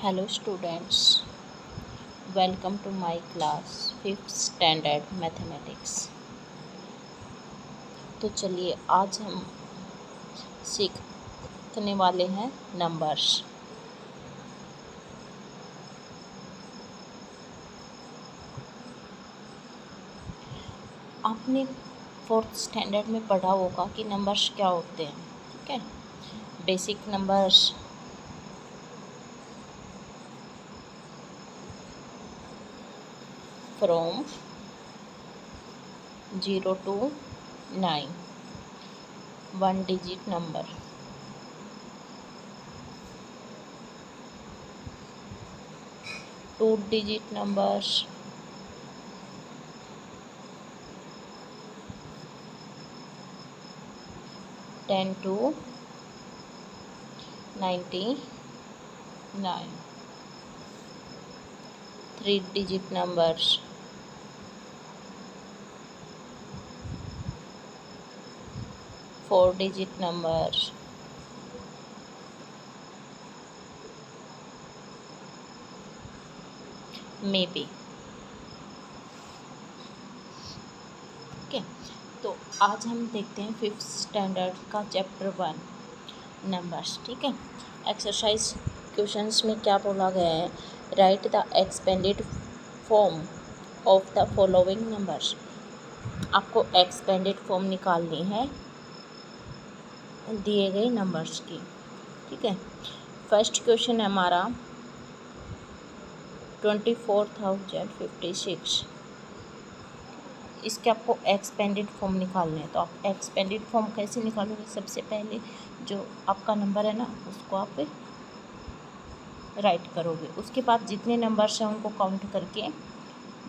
Hello students, welcome to my class 5th standard mathematics. तो चलिए आज हम सीखने वाले हैं नंबर्स। आपने 4th स्टैंडर्ड में पढ़ा होगा कि नंबर्स क्या होते हैं, ठीक है। Basic numbers, from 0 to 9, 1 digit number, two digit numbers, 10 to 99, 3 digit numbers, 4 digit numbers, 'maybe'। ठीक है, तो आज हम देखते हैं 5th स्टैंडर्ड का चैप्टर 1 नंबर्स। ठीक है, एक्सरसाइज क्वेश्चंस में क्या बोला गया है, right the expanded form of the following numbers. आपको एक्सपेंडेड फॉर्म निकालनी है दिए गए नंबर्स की। ठीक है, फर्स्ट क्वेश्चन है हमारा 24,056। इसके आपको एक्सपेंडेड फॉर्म निकालने हैं। तो आप एक्सपेंडेड फॉर्म कैसे निकालोगे, सबसे पहले जो आपका नंबर है ना उसको आप राइट करोगे, उसके बाद जितने नंबर्स हैं उनको काउंट करके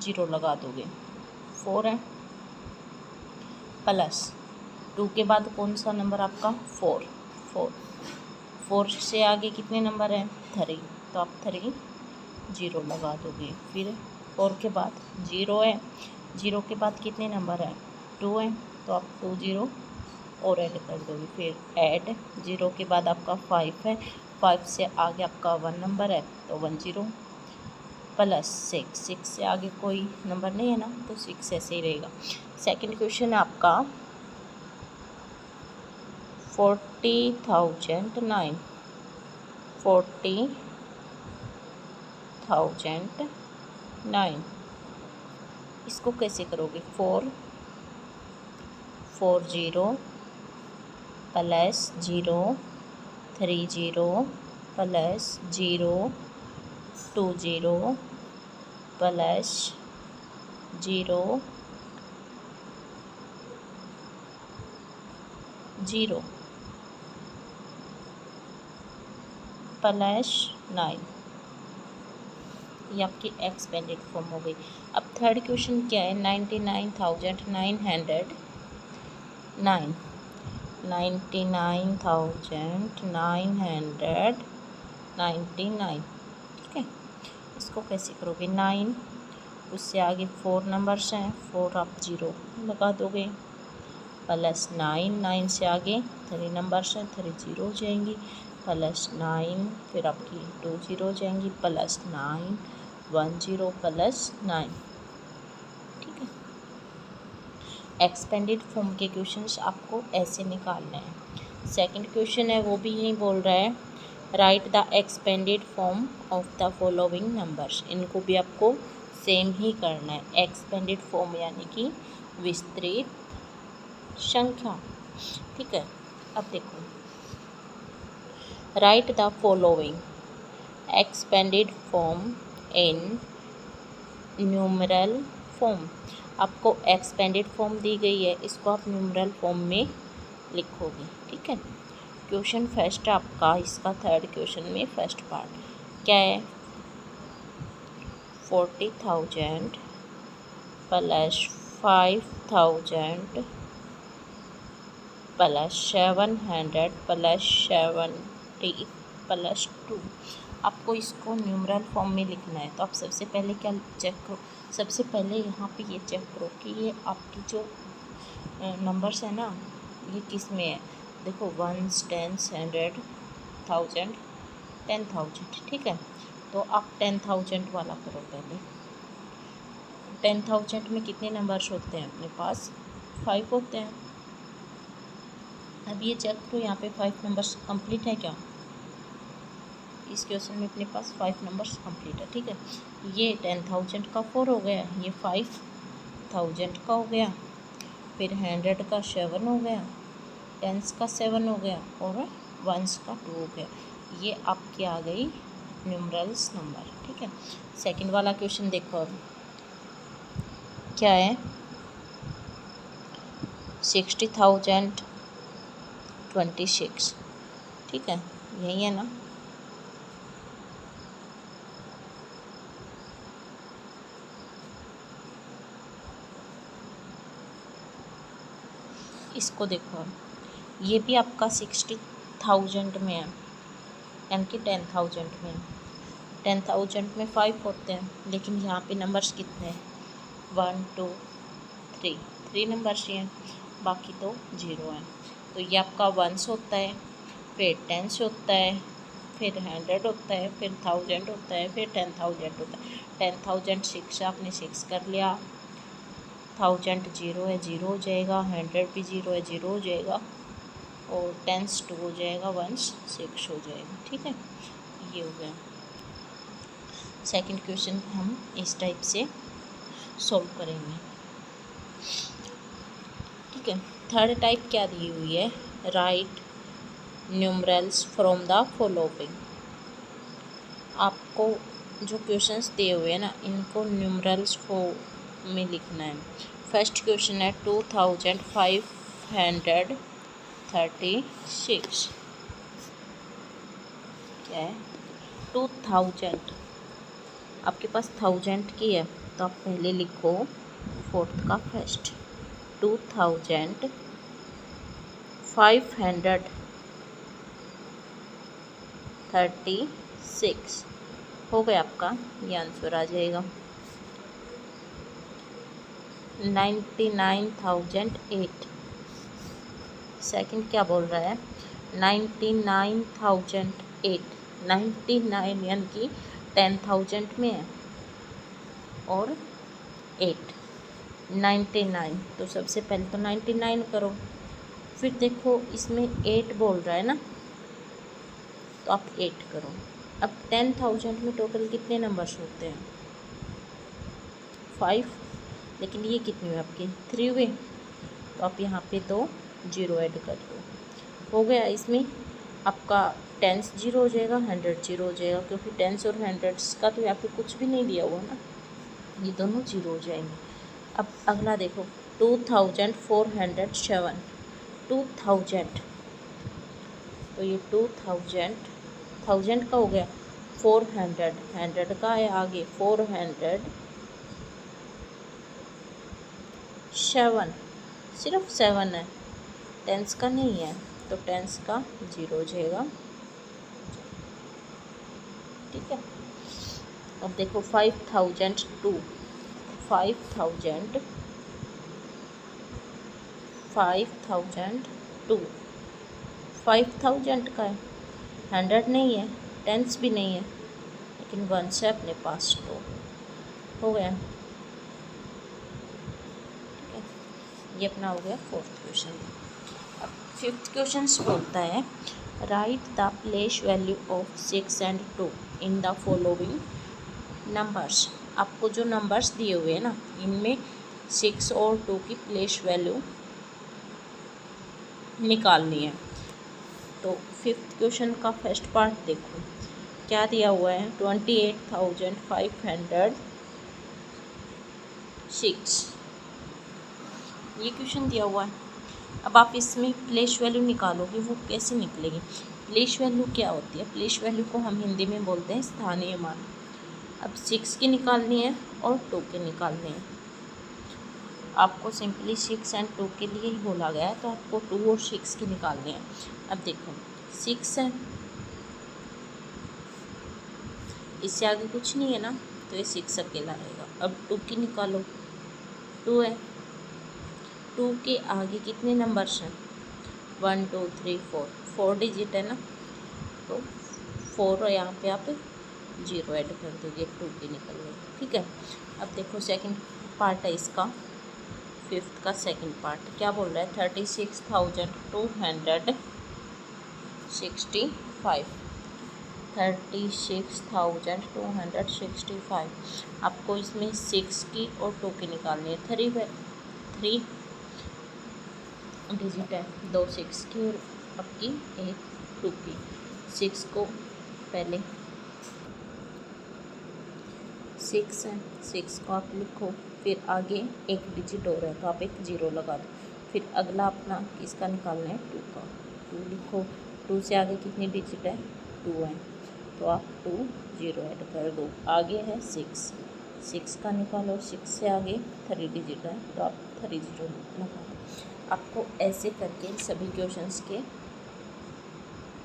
0 लगा दोगे। 4 है, प्लस 2 के बाद कौन सा नंबर आपका 4, 4 से आगे कितने नंबर हैं 3, तो आप 3 0 लगा दोगे। फिर 4 के बाद 0 है, 0 के बाद कितने नंबर हैं 2 हैं, तो आप 2 0 और ऐड कर दोगे। फिर ऐड 0 के बाद आपका 5 है, 5 से आगे आपका 1 नंबर है तो 1 0, प्लस 6 से आगे कोई नंबर नहीं है ना तो 6 ऐसे ही रहेगा। सेकंड क्वेश्चन है आपका 40,009, 40,009। इसको कैसे करोगे, 4 4 0 प्लस 0 3 0 प्लस 0 2 0 प्लस 0 0 प्लस 9। ये आपकी एक्सपेंडेड फॉर्म हो गई। अब थर्ड क्वेश्चन क्या है, 99,909, 99,999। ठीक है, इसको कैसे करोगे, 9 उससे आगे 4 नंबर्स हैं, 4 आप 0 लगा दोगे, प्लस 9 से आगे 3 नंबर्स हैं, 3 0 हो जाएंगी, प्लस 9 फिर आपकी 2 0 हो जाएंगी, प्लस 9 1 0 प्लस 9। ठीक है, एक्सपेंडेड फॉर्म के क्वेश्चंस आपको ऐसे निकालने हैं। सेकंड क्वेश्चन है वो भी यही बोल रहा है, right the expanded form of the following numbers. इनको भी आपको सेम ही करना है, एक्सपेंडेड फॉर्म यानी कि विस्तृत संख्या। ठीक है, अब देखो, right the following expanded form in numeral form. आपको एक्सपेंडेड फॉर्म दी गई है, इसको आप न्यूमरल फॉर्म में लिखोगे। ठीक है, क्वेश्चन फर्स्ट आपका इसका थर्ड क्वेश्चन में फर्स्ट पार्ट क्या है, 40,000 प्लस 5,000 प्लस 700 प्लस 70 प्लस 2। आपको इसको न्यूमरल फॉर्म में लिखना है। तो आप सबसे पहले क्या चेक करो, सबसे पहले यहाँ पे ये चेक करो कि ये आपकी जो नंबर्स है ना ये किस में है। देखो 1s 10s 100 1000 10,000। ठीक है, तो आप 10,000 वाला करो पहले। 10,000 में कितने नंबर्स होते हैं अपने पास? 5 होते हैं। अब ये चेक करो यहाँ पे 5 नंबर्स कंप्लीट है क्या? इस क्वेश्चन में अपने पास 5 नंबर्स कंप्लीट है, ठीक है। ये 10,000 का 4 हो गया, ये 5,000 का हो गया, फिर 100 का 7 हो गया, 10s का 7 हो गया और 1s का 2 हो गया। ये आपकी आ गई न्यूमरल्स नंबर, ठीक है। सेकंड वाला क्वेश्चन देखो अब क्या है। 60,026, ठीक है, यही है ना। इसको देखो, ये भी आपका 60,000 में है, यानी कि 10,000 में है। 10,000 में 5 होते हैं, लेकिन यहाँ पे नंबर्स कितने हैं? 1 2 3 नंबर्स ही हैं, बाकी तो 0 हैं। तो ये आपका 1s होता है, फिर 10s होता है, फिर 100 होता है, फिर 1000 होता है, फिर 10,000 होता है। 10,000 6 आपने 6 कर लिया, 1000 0 है, 0 हो जाएगा, 100 भी 0 है, 0 हो जाएगा, और 10s 2 हो जाएगा, 1s 6 हो जाएगा, ठीक है। ये हो गया। सेकंड क्वेश्चन हम इस टाइप से सॉल्व करेंगे, ठीक है। थर्ड टाइप क्या दी हुई है? Right numerals from the following. आपको जो क्वेश्चंस दिए हुए हैं ना, इनको न्यूमरल्स फॉर्म में लिखना है। फर्स्ट क्वेश्चन है 2536, क्या है? 2000, आपके पास 1000 की है तो आप पहले लिखो फोर्थ का फर्स्ट, 2536 हो गया आपका, ये आंसर आ जाएगा। 99,008, सेकंड क्या बोल रहा है? 99,008, 99 यानी कि 10,000 में है और 8, 99, तो सबसे पहले तो 99 करो, फिर देखो इसमें 8 बोल रहा है ना, तो आप 8 करो। अब 10,000 में टोटल कितने नंबर्स होते हैं? 5, लेकिन ये कितने हुए आपके? 3 हुए, तो आप यहाँ पे 2 0 ऐड कर दो, हो गया। इसमें आपका 10s 0 हो जाएगा, 100 0 हो जाएगा, क्योंकि 10s और 100s का तो यहाँ पे कुछ भी नहीं दिया हुआ ना, ये दोनों 0 हो जाएंगे। अब अगला देखो 2407, 2000, तो ये 1000 का हो गया, 400, 100 का है आगे, 407, सिर्फ 7 है, 10s का नहीं है, तो 10s का 0 हो जाएगा, ठीक है। अब देखो 5002, 5002, 5000 का है, 100 नहीं है, 10s भी नहीं है, लेकिन 1 से अपने पास 2 हो गया, ठीक है। ये अपना हो गया फोर्थ क्वेश्चन। अब फिफ्थ क्वेश्चन बोलता है right the place value of 6 and 2 in the following numbers. आपको जो नंबर्स दिए हुए हैं ना, इनमें 6 और 2 की प्लेस वैल्यू निकालनी है। तो फिफ्थ क्वेश्चन का फर्स्ट पार्ट देखो क्या दिया हुआ है, 28,506, ये क्वेश्चन दिया हुआ है। अब आप इसमें प्लेस वैल्यू निकालोगे, वो कैसे निकलेगी? प्लेस वैल्यू क्या होती है? प्लेस वैल्यू को हम हिंदी में बोलते हैं स्थानीय मान। अब 6 की निकालनी है और 2 के निकालनी है। आपको सिंपली 6 and 2 के लिए ही बोला गया है, तो आपको 2 और 6 की निकालनी है। अब देखो 6 है, इससे आगे कुछ नहीं है ना, तो ये 6 अकेला रहेगा। अब 2 की निकालो, 2 है, 2 के आगे कितने नंबर्स हैं? 1 2 3 4, 4 डिजिट है ना, तो 4 यहाँ पे आप जीरो ऐड कर दोगे, 2 की निकल गई। ठीक है, अब देखो सेकंड पार्ट है इसका, फिफ्थ का सेकंड पार्ट क्या बोल रहा है, 36,265 36,265। आपको इसमें 6 की और 2 की निकालनी है। थ्री डिजिट है, 2 6 की और आपकी एक 2 की। 6 को पहले 6 है, 6 को आप लिखो, फिर आगे एक डिजिट और है तो आप एक 0 लगा दो। फिर अगला अपना किसका निकालना है, 2 का, 2 लिखो। 2 से आगे कितनी डिजिट है, 2 है, तो आप 2 0 ऐड कर दो। आगे है 6 का निकालो, 6 से आगे 3 डिजिट है तो आप 3 0 लगा दो। आपको ऐसे करके सभी क्वेश्चंस के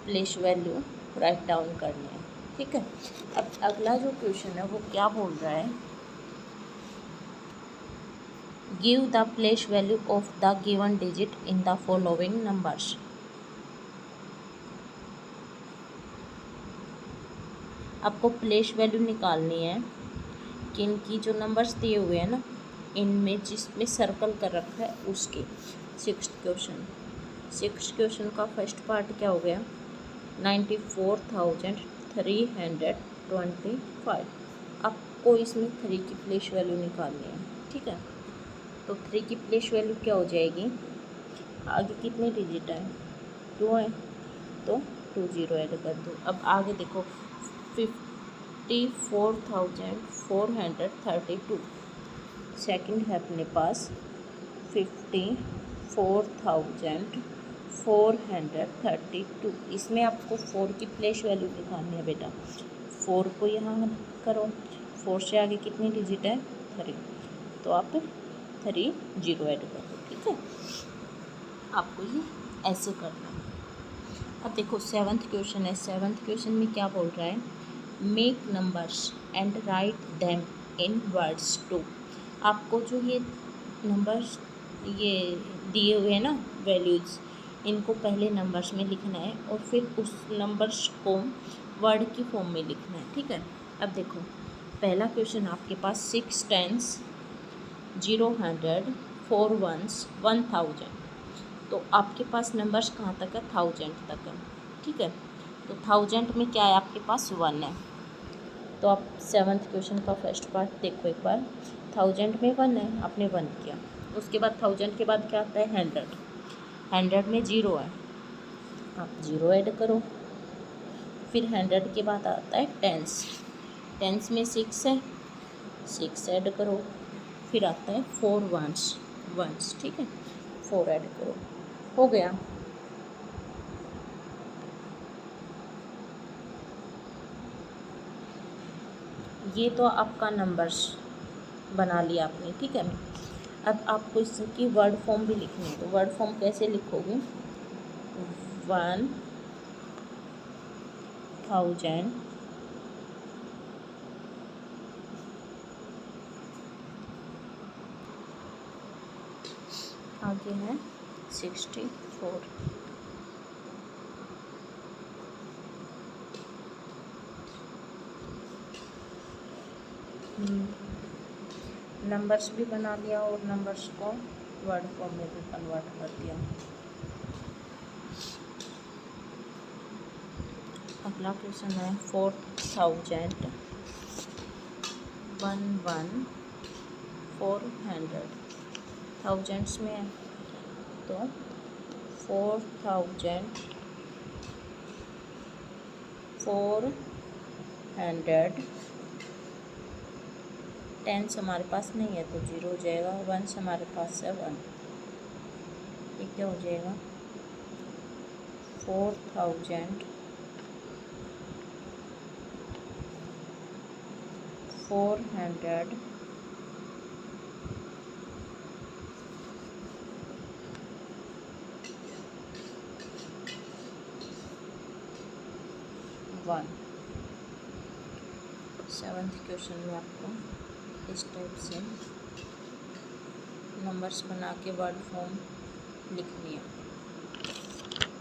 प्लेस वैल्यू राइट डाउन करने हैं। ठीक है, अब अगला जो क्वेश्चन है वो क्या बोल रहा है, give the place value of the given digit in the following numbers. आपको प्लेस वैल्यू निकालनी है कि इनकी जो नंबर्स दिए हुए हैं ना, इनमें जिसमें सर्कल कर रखा है उसके। सिक्स्थ क्वेश्चन का फर्स्ट पार्ट क्या हो गया, 94,325। आपको इसमें 3 की प्लेस वैल्यू निकालनी है। ठीक है, तो 3 की प्लेस वैल्यू क्या हो जाएगी, आगे कितने डिजिट है, 2 है तो 2 0 ऐड कर दो। अब आगे देखो 54,432, सेकंड है अपने पास 54,432। इसमें आपको 4 की प्लेस वैल्यू निकालनी है बेटा। 4 को यहाँ करो, 4 से आगे कितनी डिजिट है, 3, तो आप 3 0 ऐड कर दो। ठीक है, आपको ये ऐसे करना है। अब देखो सेवन्थ क्वेश्चन है, सेवन्थ क्वेश्चन में क्या बोल रहा है, make numbers and write them in words too. आपको जो ये नंबर्स ये दिए हुए हैं ना वैल्यूज़, इनको पहले नंबर्स में लिखना है और फिर उस नंबर्स को वर्ड की फॉर्म में लिखना है। ठीक है, अब देखो पहला क्वेश्चन आपके पास 6 10s 0 100 4 1s 1000। तो आपके पास नंबर्स कहाँ तक है, 1000 तक है। ठीक है, तो 1000 में क्या है, आपके पास 1 है। तो आप सेवन्थ क्वेश्चन का फर्स्ट पार्ट देखो एक बार, 1000 में 1 है, आपने 1 किया। उसके बाद 1000 के बाद क्या आता है, 100 में 0 है, आप 0 ऐड करो। फिर 100 के बाद आता है 10s में 6 है, 6 ऐड करो। फिर आता है 4 1s। ठीक है, 4 ऐड करो, हो गया। ये तो आपका नंबर्स बना लिया आपने। ठीक है, अब आपको इसकी वर्ड फॉर्म भी लिखनी है। तो वर्ड फॉर्म कैसे लिखोगे, 1000 आगे है 64। नंबर्स भी बना लिया और नंबर्स को वर्ड फॉर्म में भी कन्वर्ट कर दिया। अगला क्वेश्चन है 4,000 थाउजेंड्स में है, तो 4,400। 10 हमारे पास नहीं है तो 0 हो जाएगा, 1 हमारे पास है 1, ये क्या हो जाएगा, 4,400 1। सेवन्थ क्वेश्चन में आपको इस टाइप से नंबर्स बना के वर्ड फॉर्म लिखनी है।